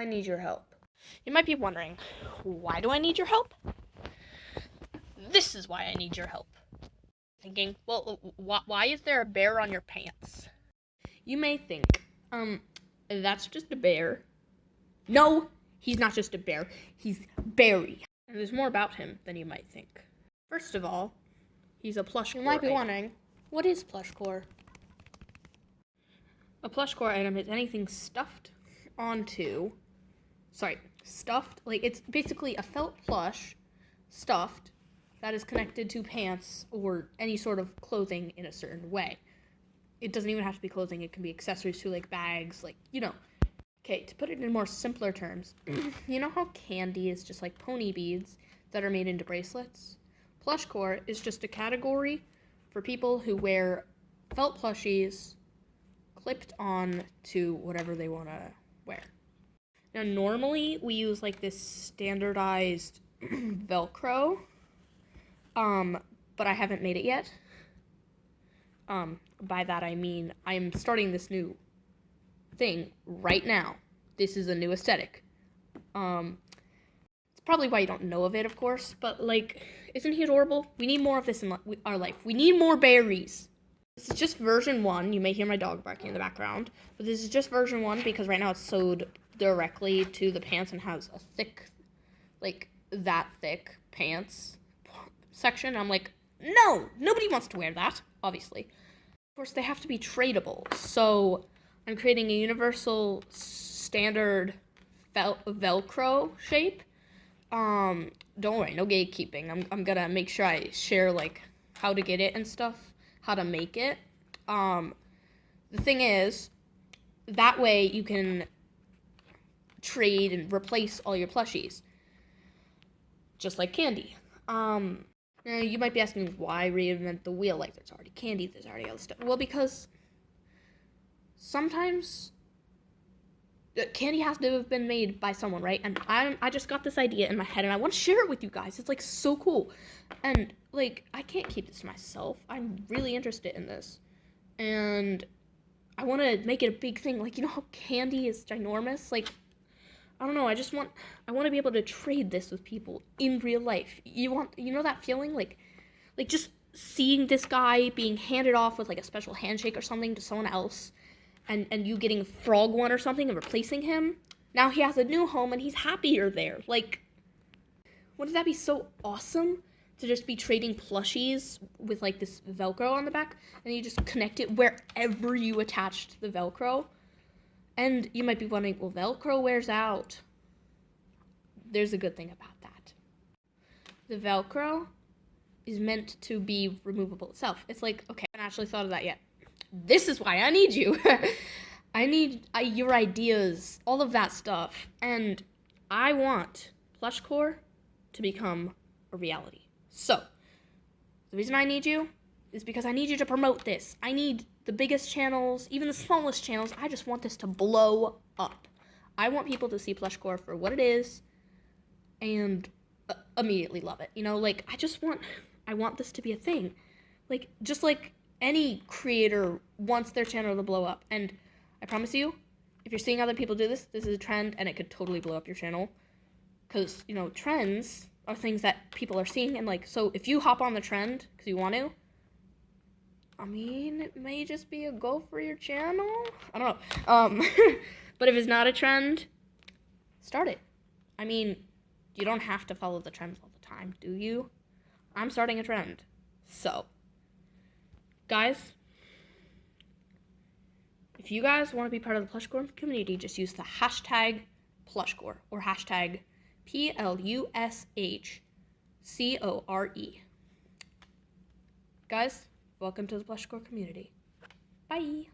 I need your help. You might be wondering, why do I need your help? This is why I need your help. Thinking, well, why is there a bear on your pants? You may think, that's just a bear. No, he's not just a bear. He's Barry. And there's more about him than you might think. First of all, he's a plush core. You might be wondering, what is plush core? A plush core item is anything stuffed, like it's basically a felt plush, stuffed, that is connected to pants or any sort of clothing in a certain way. It doesn't even have to be clothing, it can be accessories too, like bags, Okay, to put it in more simpler terms, you know how Kandi is just like pony beads that are made into bracelets? Plush core is just a category for people who wear felt plushies clipped on to whatever they want to wear. Now, normally we use like this standardized Velcro, but I haven't made it yet. By that I mean I'm starting this new thing right now. This is a new aesthetic. It's probably why you don't know of it, of course, but isn't he adorable? We need more of this in our life. We need more berries. This is just version 1. You may hear my dog barking in the background, but this is just version 1 because right now it's sewed directly to the pants and has a thick, that thick pants section. I'm like, no, nobody wants to wear that, obviously. Of course, they have to be tradable, so I'm creating a universal standard Velcro shape. Don't worry, no gatekeeping. I'm gonna make sure I share how to get it and stuff, how to make it. The thing is, that way you can trade and replace all your plushies, just like Kandi. Now you might be asking, why reinvent the wheel? There's already Kandi, there's already other stuff. Well, because sometimes Kandi has to have been made by someone, right? And I just got this idea in my head, and I want to share it with you guys. It's so cool, and I can't keep this to myself. I'm really interested in this, and I want to make it a big thing. You know how Kandi is ginormous? I don't know. I want to be able to trade this with people in real life. You know that feeling, just seeing this guy being handed off with a special handshake or something to someone else. And you getting frog one or something and replacing him. Now he has a new home and he's happier there. Wouldn't that be so awesome to just be trading plushies with this Velcro on the back, and you just connect it wherever you attached the Velcro? And you might be wondering, well, Velcro wears out. There's a good thing about that. The Velcro is meant to be removable itself. It's okay, I haven't actually thought of that yet. This is why I need you. I need your ideas, all of that stuff. And I want Plushcore to become a reality. So, the reason I need you is because I need you to promote this. I need the biggest channels, even the smallest channels. I just want this to blow up. I want people to see Plushcore for what it is and immediately love it. I want this to be a thing. Just like any creator wants their channel to blow up. And I promise you, if you're seeing other people do this, this is a trend and it could totally blow up your channel. Because, trends are things that people are seeing. And so if you hop on the trend because you want to, it may just be a go for your channel. I don't know. But if it's not a trend, start it. You don't have to follow the trends all the time, do you? I'm starting a trend. So, guys, if you guys want to be part of the Plushcore community, just use the hashtag Plushcore or hashtag PLUSHCORE. Guys, welcome to the Plushcore community. Bye.